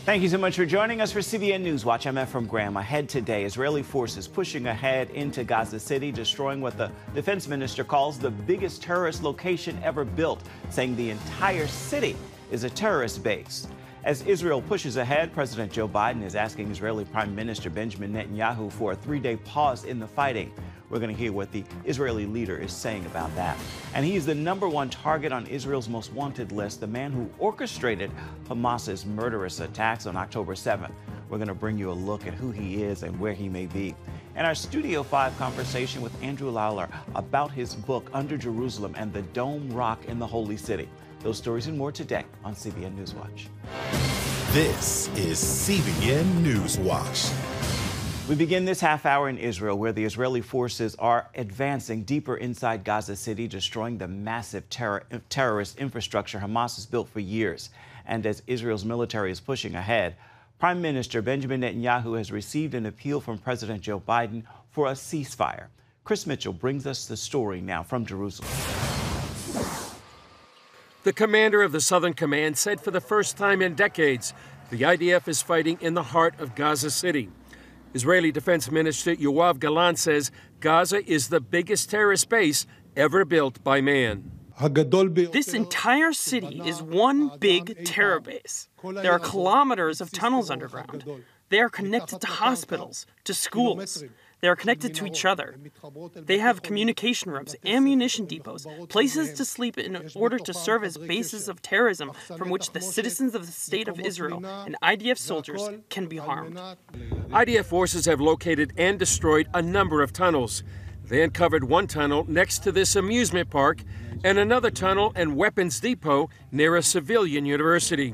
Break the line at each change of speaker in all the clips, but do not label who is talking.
Thank you so much for joining us for CBN NewsWatch. I'm Ephraim Graham. Ahead today, Israeli forces pushing ahead into Gaza City, destroying what the defense minister calls the biggest terrorist location ever built, saying the entire city is a terrorist base. As Israel pushes ahead, President Joe Biden is asking Israeli Prime Minister Benjamin Netanyahu for a three-day pause in the fighting. We're going to hear what the Israeli leader is saying about that. And he's the #1 target on Israel's most wanted list, the man who orchestrated Hamas's murderous attacks on October 7th. We're going to bring you a look at who he is and where he may be. And our Studio 5 conversation with Andrew Lawler about his book, Under Jerusalem and the Dome Rock in the Holy City. Those stories and more today on CBN NewsWatch.
This is CBN NewsWatch.
We begin this half hour in Israel, where the Israeli forces are advancing deeper inside Gaza City, destroying the massive terrorist infrastructure Hamas has built for years. And as Israel's military is pushing ahead, Prime Minister Benjamin Netanyahu has received an appeal from President Joe Biden for a ceasefire. Chris Mitchell brings us the story now from Jerusalem.
The commander of the Southern Command said for the first time in decades, the IDF is fighting in the heart of Gaza City. Israeli Defense Minister Yoav Gallant says Gaza is the biggest terrorist base ever built by man.
This entire city is one big terror base. There are kilometers of tunnels underground. They are connected to hospitals, to schools. They are connected to each other. They have communication rooms, ammunition depots, places to sleep in order to serve as bases of terrorism from which the citizens of the State of Israel and IDF soldiers can be harmed.
IDF forces have located and destroyed a number of tunnels. They uncovered one tunnel next to this amusement park and another tunnel and weapons depot near a civilian university.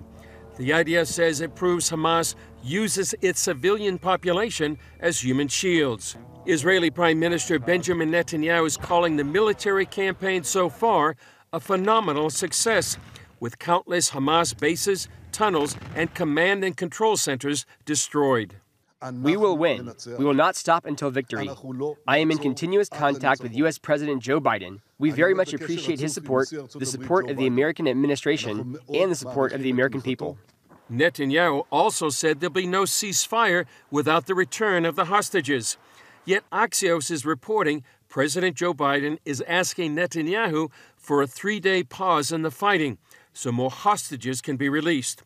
The IDF says it proves Hamas uses its civilian population as human shields. Israeli Prime Minister Benjamin Netanyahu is calling the military campaign so far a phenomenal success, with countless Hamas bases, tunnels, and command and control centers destroyed.
We will win. We will not stop until victory. I am in continuous contact with U.S. President Joe Biden. We very much appreciate his support, the support of the American administration, and the support of the American people.
Netanyahu also said there'll be no ceasefire without the return of the hostages. Yet Axios is reporting President Joe Biden is asking Netanyahu for a 3-day pause in the fighting so more hostages can be released.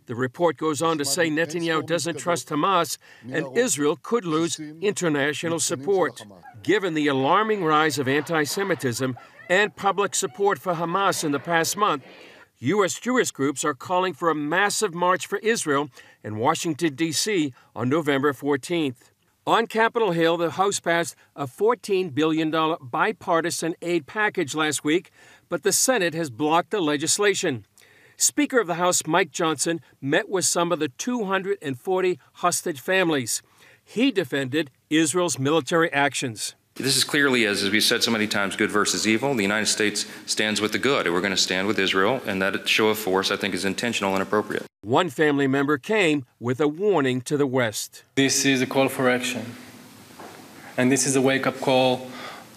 The report goes on to say Netanyahu doesn't trust Hamas and Israel could lose international support. Given the alarming rise of anti-Semitism and public support for Hamas in the past month, U.S. Jewish groups are calling for a massive march for Israel in Washington, D.C. on November 14th. On Capitol Hill, the House passed a $14 billion bipartisan aid package last week, but the Senate has blocked the legislation. Speaker of the House Mike Johnson met with some of the 240 hostage families. He defended Israel's military actions.
This is clearly, as we said so many times, good versus evil. The United States stands with the good, and we're going to stand with Israel, and that show of force, I think, is intentional and appropriate.
One family member came with a warning to the West.
This is a call for action, and this is a wake-up call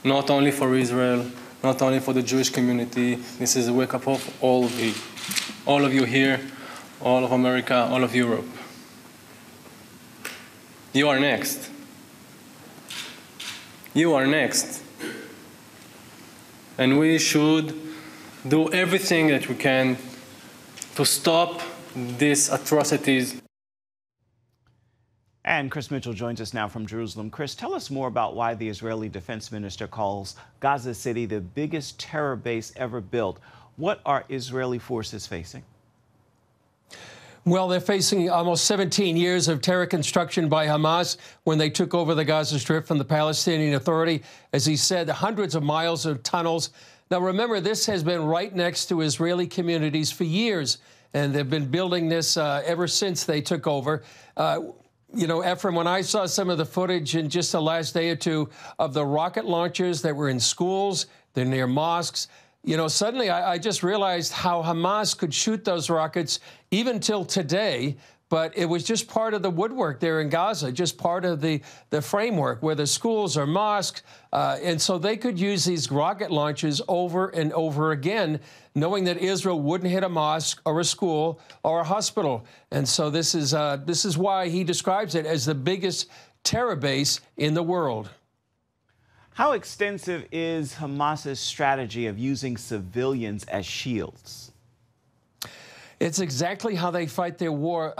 not only for Israel, not only for the Jewish community. This is a wake-up call for all of you here, all of America, all of Europe. You are next. You are next. And we should do everything that we can to stop these atrocities.
And Chris Mitchell joins us now from Jerusalem. Chris, tell us more about why the Israeli defense minister calls Gaza City the biggest terror base ever built. What are Israeli forces facing?
Well, they're facing almost 17 years of terror construction by Hamas when they took over the Gaza Strip from the Palestinian Authority. As he said, hundreds of miles of tunnels. Now, remember, this has been right next to Israeli communities for years, and they've been building this ever since they took over. You know, Ephraim, when I saw some of the footage in just the last day or two of the rocket launchers that were in schools, they're near mosques, you know, suddenly I just realized how Hamas could shoot those rockets even till today. but it was just part of the woodwork there in Gaza, just part of the framework where the schools or mosques, and so they could use these rocket launches over and over again, knowing that Israel wouldn't hit a mosque or a school or a hospital. And so this is why he describes it as the biggest terror base in the world.
How extensive is Hamas's strategy of using civilians as shields?
It's exactly how they fight their war,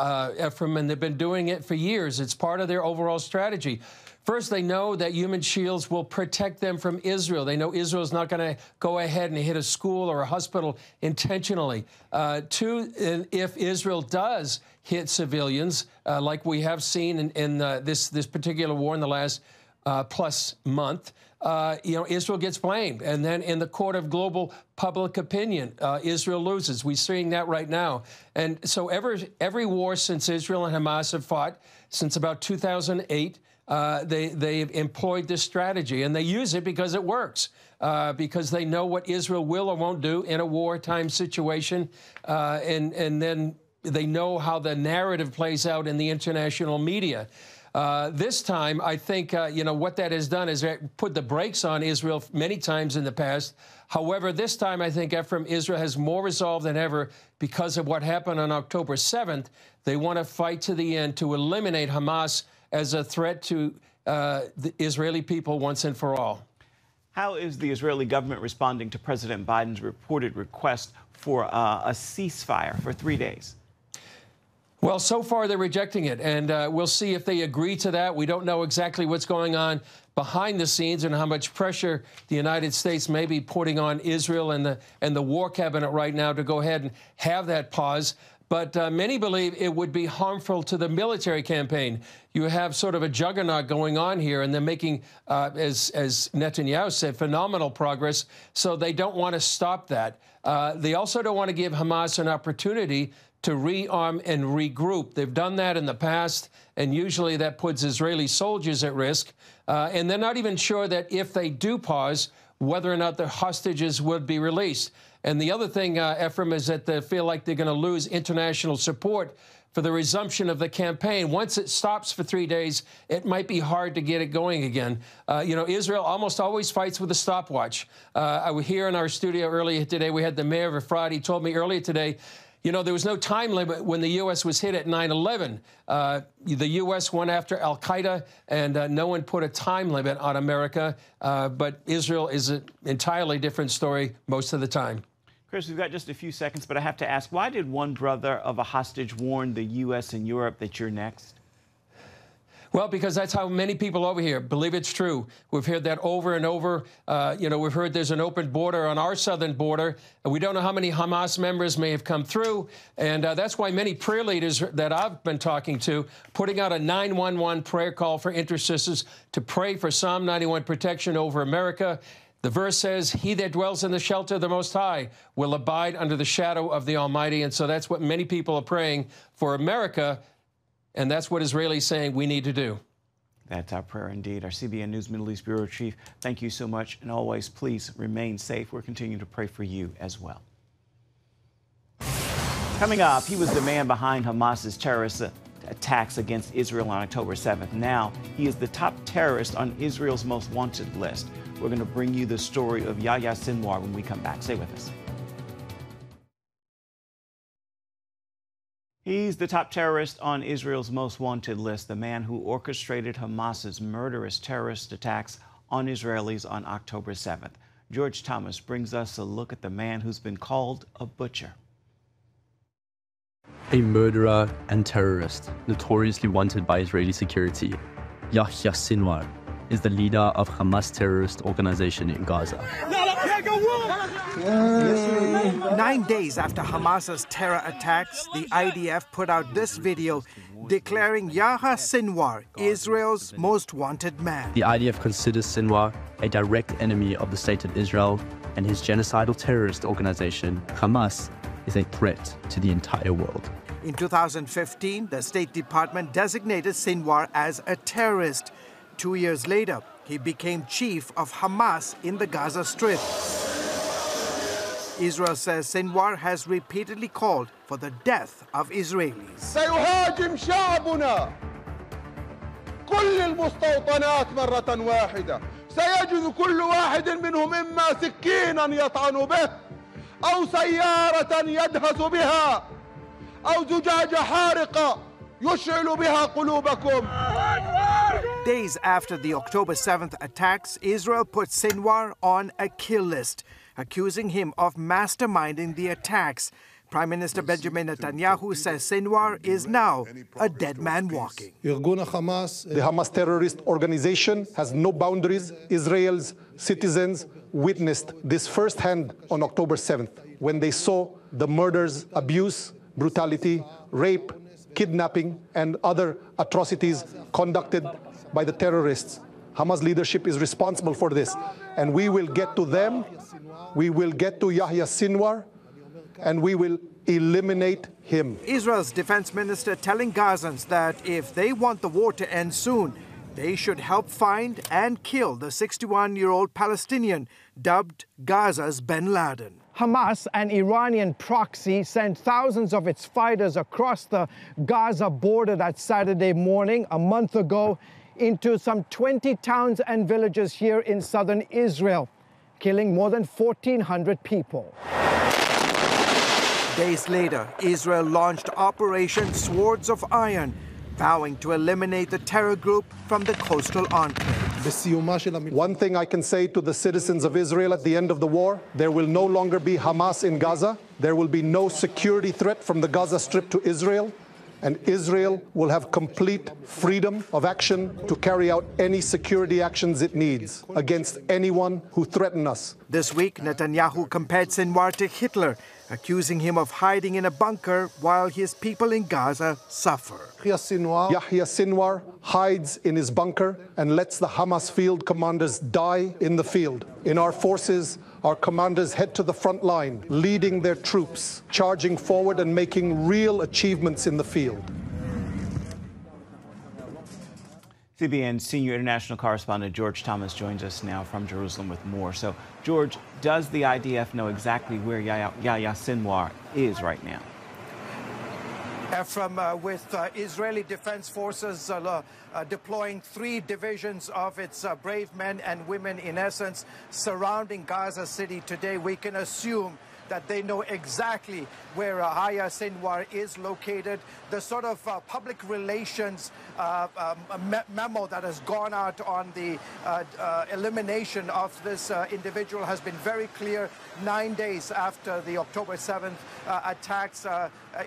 Ephraim, and they've been doing it for years. It's part of their overall strategy. First, they know that human shields will protect them from Israel. They know Israel's not going to go ahead and hit a school or a hospital intentionally. Two, if Israel does hit civilians, like we have seen in this particular war in the last plus month, Israel gets blamed. And then in the court of global public opinion, Israel loses. We're seeing that right now. And so every war since Israel and Hamas have fought, since about 2008, they've employed this strategy. And they use it because it works, because they know what Israel will or won't do in a wartime situation. And then they know how the narrative plays out in the international media. This time, I think, what that has done is put the brakes on Israel many times in the past. However, this time, I think, Ephraim, Israel has more resolve than ever because of what happened on October 7th. They want to fight to the end to eliminate Hamas as a threat to the Israeli people once and for all.
How is the Israeli government responding to President Biden's reported request for a ceasefire for 3 days?
Well, so far they're rejecting it, and we'll see if they agree to that. We don't know exactly what's going on behind the scenes and how much pressure the United States may be putting on Israel and the War Cabinet right now to go ahead and have that pause. But many believe it would be harmful to the military campaign. You have sort of a juggernaut going on here, and they're making, as Netanyahu said, phenomenal progress. So they don't want to stop that. They also don't want to give Hamas an opportunity to rearm and regroup. They've done that in the past, and usually that puts Israeli soldiers at risk. And they're not even sure that if they do pause, whether or not the hostages would be released. And the other thing, Ephraim, is that they feel like they're going to lose international support for the resumption of the campaign. Once it stops for 3 days, it might be hard to get it going again. Israel almost always fights with a stopwatch. I was here in our studio earlier today. We had the mayor of Efrat. He told me earlier today, there was no time limit when the U.S. was hit at 9/11. The U.S. went after al-Qaeda, and no one put a time limit on America. But Israel is an entirely different story most of the time.
Chris, we've got just a few seconds, but I have to ask, why did one brother of a hostage warn the U.S. and Europe that you're next?
Well, because that's how many people over here believe it's true. We've heard that over and over. We've heard there's an open border on our southern border. And we don't know how many Hamas members may have come through. And that's why many prayer leaders that I've been talking to, putting out a 911 prayer call for intercessors to pray for Psalm 91 protection over America. The verse says, "He that dwells in the shelter of the Most High will abide under the shadow of the Almighty." And so that's what many people are praying for America. And that's what Israelis saying we need to do.
That's our prayer indeed. Our CBN News Middle East Bureau Chief, thank you so much. And always, please remain safe. We're continuing to pray for you as well. Coming up, he was the man behind Hamas's terrorist attacks against Israel on October 7th. Now, he is the top terrorist on Israel's most wanted list. We're going to bring you the story of Yahya Sinwar when we come back. Stay with us. He's the top terrorist on Israel's most wanted list, the man who orchestrated Hamas's murderous terrorist attacks on Israelis on October 7th. George Thomas brings us a look at the man who's been called a butcher.
A murderer and terrorist, notoriously wanted by Israeli security, Yahya Sinwar is the leader of Hamas terrorist organization in Gaza.
9 days after Hamas's terror attacks, the IDF put out this video declaring Yahya Sinwar Israel's most wanted man.
The IDF considers Sinwar a direct enemy of the state of Israel, and his genocidal terrorist organization, Hamas, is a threat to the entire world.
In 2015, the State Department designated Sinwar as a terrorist. 2 years later, he became chief of Hamas in the Gaza Strip. Israel says Sinwar has repeatedly called for the death of Israelis.
سيهاجم شعبنا كل المستوطنات مرة واحدة. سيجد كل واحد منهم إما سكينا يطعن به أو سيارة يدهس بها أو زجاجة حارقة يشعل بها قلوبكم.
Days after the October 7th attacks, Israel put Sinwar on a kill list, accusing him of masterminding the attacks. Prime Minister Benjamin Netanyahu says Sinwar is now a dead man walking.
The Hamas terrorist organization has no boundaries. Israel's citizens witnessed this firsthand on October 7th, when they saw the murders, abuse, brutality, rape, kidnapping, and other atrocities conducted by the terrorists. Hamas leadership is responsible for this. And we will get to them, we will get to Yahya Sinwar, and we will eliminate him.
Israel's defense minister telling Gazans that if they want the war to end soon, they should help find and kill the 61-year-old Palestinian dubbed Gaza's bin Laden. Hamas, an Iranian proxy, sent thousands of its fighters across the Gaza border that Saturday morning, a month ago, into some 20 towns and villages here in southern Israel, killing more than 1,400 people. Days later, Israel launched Operation Swords of Iron, vowing to eliminate the terror group from the coastal enclave.
One thing I can say to the citizens of Israel at the end of the war, there will no longer be Hamas in Gaza. There will be no security threat from the Gaza Strip to Israel. And Israel will have complete freedom of action to carry out any security actions it needs against anyone who threatens us.
This week, Netanyahu compared Sinwar to Hitler, accusing him of hiding in a bunker while his people in Gaza suffer.
Yahya Sinwar hides in his bunker and lets the Hamas field commanders die in the field. In our forces, our commanders head to the front line, leading their troops, charging forward and making real achievements in the field.
CBN senior international correspondent George Thomas joins us now from Jerusalem with more. So, George, does the IDF know exactly where Yahya Sinwar is right now?
With Israeli Defense Forces deploying 3 divisions of its brave men and women, in essence, surrounding Gaza City today, we can assume that they know exactly where Yahya Sinwar is located. The sort of public relations memo that has gone out on the elimination of this individual has been very clear. 9 days after the October 7th attacks,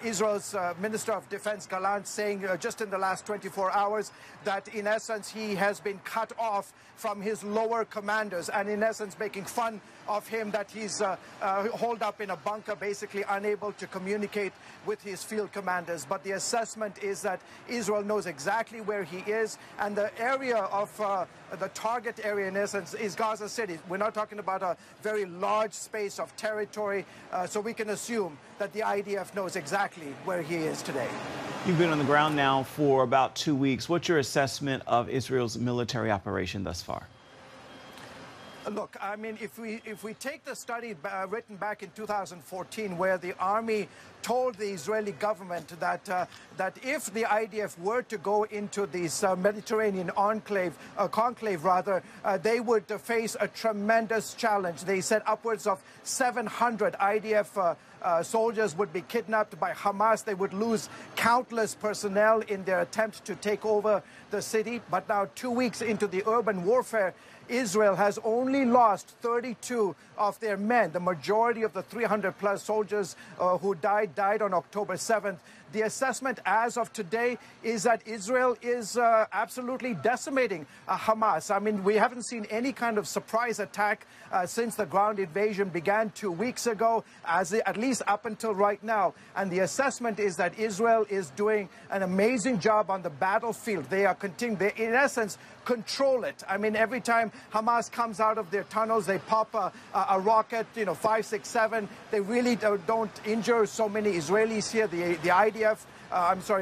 Israel's Minister of Defense Gallant saying just in the last 24 hours that in essence he has been cut off from his lower commanders, and in essence making fun of him that he's holed up in a bunker, basically unable to communicate with his field commanders. But the assessment is that Israel knows exactly where he is, and the area of the target area in essence is Gaza City. We're not talking about a very large space of territory, so we can assume that the IDF knows exactly where he is today.
You've been on the ground now for about 2 weeks. What's your assessment of Israel's military operation thus far?
Look, I mean, if we take the study written back in 2014, where the army told the Israeli government that that if the IDF were to go into this Mediterranean conclave, they would face a tremendous challenge. They said upwards of 700 IDF soldiers would be kidnapped by Hamas. They would lose countless personnel in their attempt to take over the city. But now, 2 weeks into the urban warfare, Israel has only lost 32 of their men. The majority of the 300-plus soldiers who died on October 7th. The assessment as of today is that Israel is absolutely decimating Hamas. I mean, we haven't seen any kind of surprise attack since the ground invasion began 2 weeks ago, at least up until right now. And the assessment is that Israel is doing an amazing job on the battlefield. They are continuing, they, in essence, control it. I mean, every time Hamas comes out of their tunnels, they pop a rocket, 5, 6, 7. They really don't injure so many Israelis here. The IDF,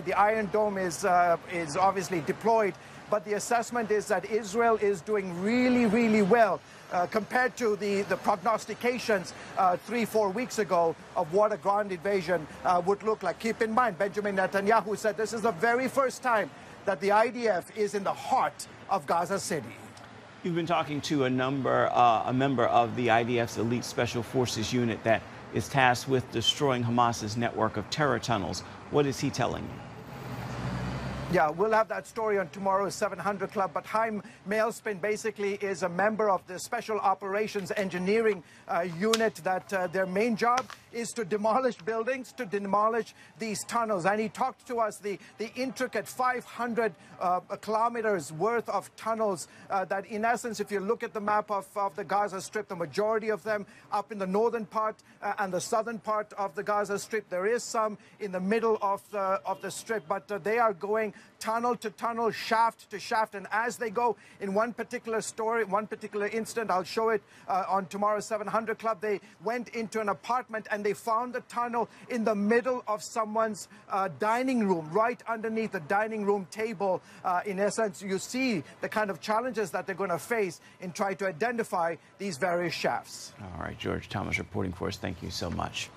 the Iron Dome is obviously deployed. But the assessment is that Israel is doing really, really well compared to the prognostications 3-4 weeks ago of what a ground invasion would look like. Keep in mind, Benjamin Netanyahu said this is the very first time that the IDF is in the heart of Gaza City.
You've been talking to a member of the IDF's elite special forces unit that is tasked with destroying Hamas's network of terror tunnels. What is he telling you?
Yeah, we'll have that story on tomorrow's 700 Club. But Chaim Mailspin basically is a member of the Special Operations Engineering unit that their main job is to demolish buildings, to demolish these tunnels. And he talked to us the intricate 500 kilometers worth of tunnels that, in essence, if you look at the map of the Gaza Strip, the majority of them up in the northern part and the southern part of the Gaza Strip. There is some in the middle of the strip, but they are going tunnel to tunnel, shaft to shaft. And as they go, in one particular story, one particular incident, I'll show it on tomorrow's 700 Club, they went into an apartment and they found the tunnel in the middle of someone's dining room, right underneath the dining room table. In essence, you see the kind of challenges that they're going to face in trying to identify these various shafts.
All right, George Thomas reporting for us. Thank you so much.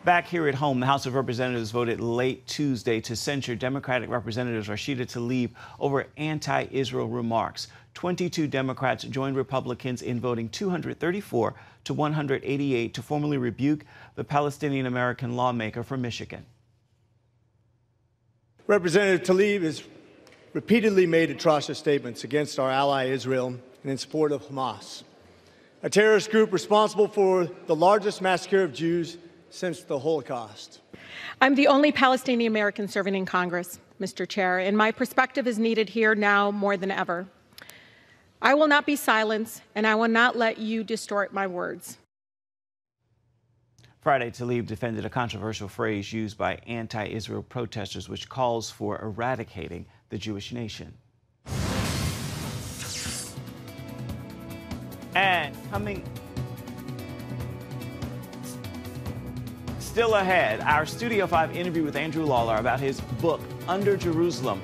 Back here at home, the House of Representatives voted late Tuesday to censure Democratic Representatives Rashida Tlaib over anti-Israel remarks. 22 Democrats joined Republicans in voting 234 to 188 to formally rebuke the Palestinian-American lawmaker from Michigan.
Representative Tlaib has repeatedly made atrocious statements against our ally Israel and in support of Hamas, a terrorist group responsible for the largest massacre of Jews since the Holocaust.
I'm the only Palestinian American serving in Congress, Mr. Chair, and my perspective is needed here now more than ever. I will not be silenced, and I will not let you distort my words.
Friday, Tlaib defended a controversial phrase used by anti-Israel protesters, which calls for eradicating the Jewish nation. And coming still ahead, our Studio 5 interview with Andrew Lawler about his book, Under Jerusalem,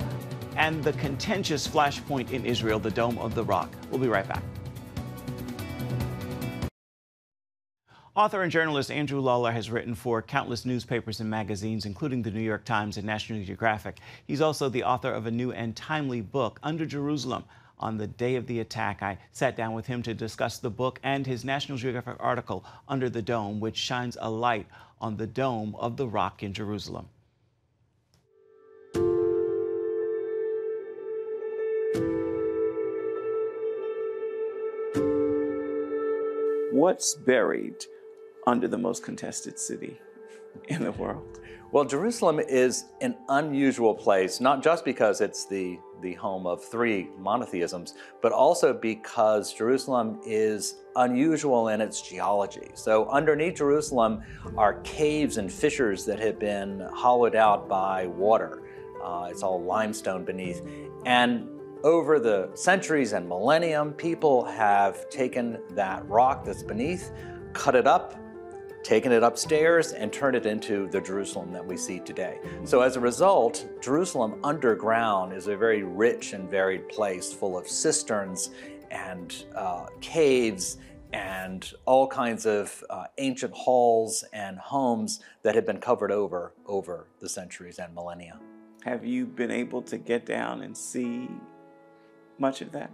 and the contentious flashpoint in Israel, the Dome of the Rock. We'll be right back. Author and journalist Andrew Lawler has written for countless newspapers and magazines, including the New York Times and National Geographic. He's also the author of a new and timely book, Under Jerusalem. On the day of the attack, I sat down with him to discuss the book and his National Geographic article, Under the Dome, which shines a light on the Dome of the Rock in Jerusalem. What's buried under the most contested city in the world?
Well, Jerusalem is an unusual place, not just because it's the home of 3 monotheisms, but also because Jerusalem is unusual in its geology. So underneath Jerusalem are caves and fissures that have been hollowed out by water. It's all limestone beneath. And over the centuries and millennium, people have taken that rock that's beneath, cut it up, taken it upstairs, and turned it into the Jerusalem that we see today. So as a result, Jerusalem underground is a very rich and varied place full of cisterns and caves and all kinds of ancient halls and homes that have been covered over the centuries and millennia.
Have you been able to get down and see much of that?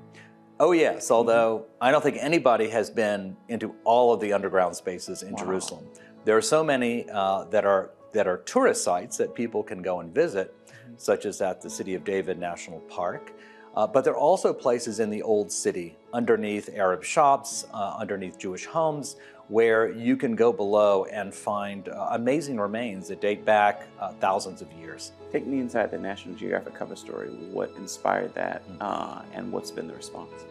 Oh yes, although I don't think anybody has been into all of the underground spaces in Jerusalem. There are so many that are tourist sites that people can go and visit, such as at the City of David National Park. But there are also places in the old city, underneath Arab shops, underneath Jewish homes, where you can go below and find amazing remains that date back thousands of years.
Take me inside the National Geographic cover story. What inspired that, and what's been the response?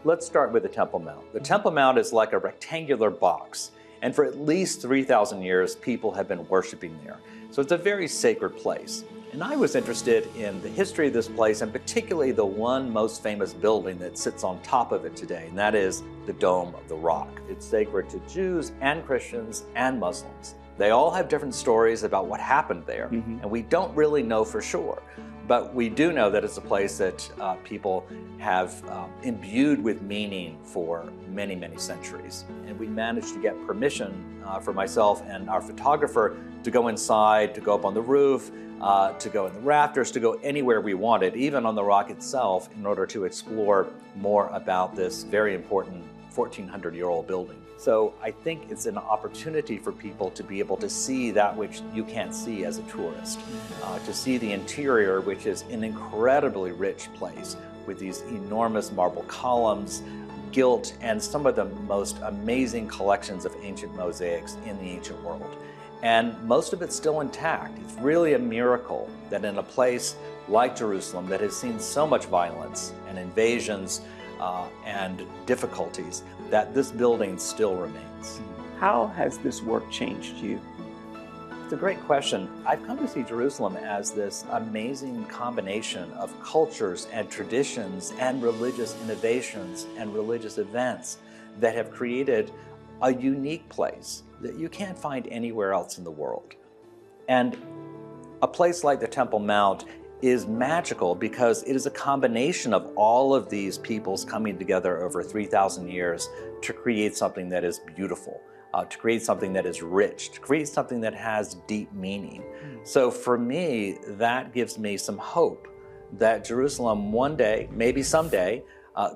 Let's start with the Temple Mount. The Temple Mount is like a rectangular box, and for at least 3,000 years, people have been worshiping there. So it's a very sacred place. And I was interested in the history of this place, and particularly the one most famous building that sits on top of it today, and that is the Dome of the Rock. It's sacred to Jews and Christians and Muslims. They all have different stories about what happened there, and we don't really know for sure. But we do know that it's a place that people have imbued with meaning for many, many centuries. And we managed to get permission for myself and our photographer to go inside, to go up on the roof, to go in the rafters, to go anywhere we wanted, even on the rock itself, in order to explore more about this very important 1,400-year-old building. So I think it's an opportunity for people to be able to see that which you can't see as a tourist, to see the interior, which is an incredibly rich place with these enormous marble columns, gilt, and some of the most amazing collections of ancient mosaics in the ancient world. And most of it's still intact. It's really a miracle that in a place like Jerusalem that has seen so much violence and invasions and difficulties, that this building still remains.
How has this work changed you?
It's a great question. I've come to see Jerusalem as this amazing combination of cultures and traditions and religious innovations and religious events that have created a unique place that you can't find anywhere else in the world. And a place like the Temple Mount is magical because it is a combination of all of these peoples coming together over 3,000 years to create something that is beautiful, to create something that is rich, to create something that has deep meaning. So for me, that gives me some hope that Jerusalem one day, maybe someday,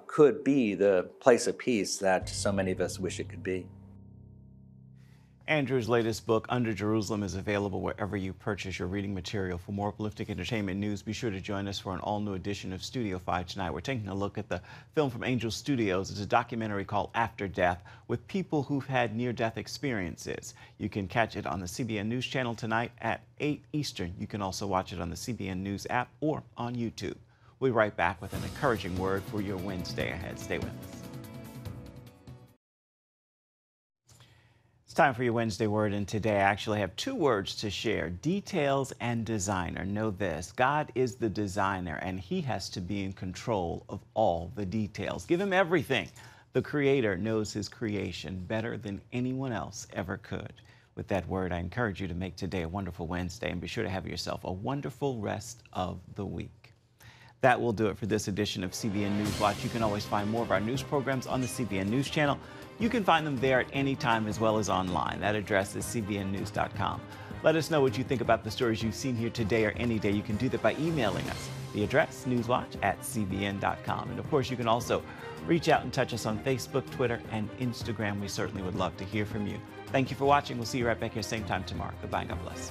could be the place of peace that so many of us wish it could be.
Andrew's latest book, Under Jerusalem, is available wherever you purchase your reading material. For more uplifting entertainment news, be sure to join us for an all-new edition of Studio 5 tonight. We're taking a look at the film from Angel Studios. It's a documentary called After Death with people who've had near-death experiences. You can catch it on the CBN News channel tonight at 8 Eastern. You can also watch it on the CBN News app or on YouTube. We'll be right back with an encouraging word for your Wednesday ahead. Stay with us. It's time for your Wednesday word, and today I actually have two words to share: details and designer. Know this: God is the designer, and he has to be in control of all the details. Give him everything. The Creator knows his creation better than anyone else ever could. With that word, I encourage you to make today a wonderful Wednesday, and be sure to have yourself a wonderful rest of the week. That will do it for this edition of CBN NewsWatch. You can always find more of our news programs on the CBN News channel. You can find them there at any time as well as online. That address is cbnnews.com. Let us know what you think about the stories you've seen here today or any day. You can do that by emailing us. The address, newswatch@cbn.com. And of course, you can also reach out and touch us on Facebook, Twitter, and Instagram. We certainly would love to hear from you. Thank you for watching. We'll see you right back here same time tomorrow. Goodbye and God bless.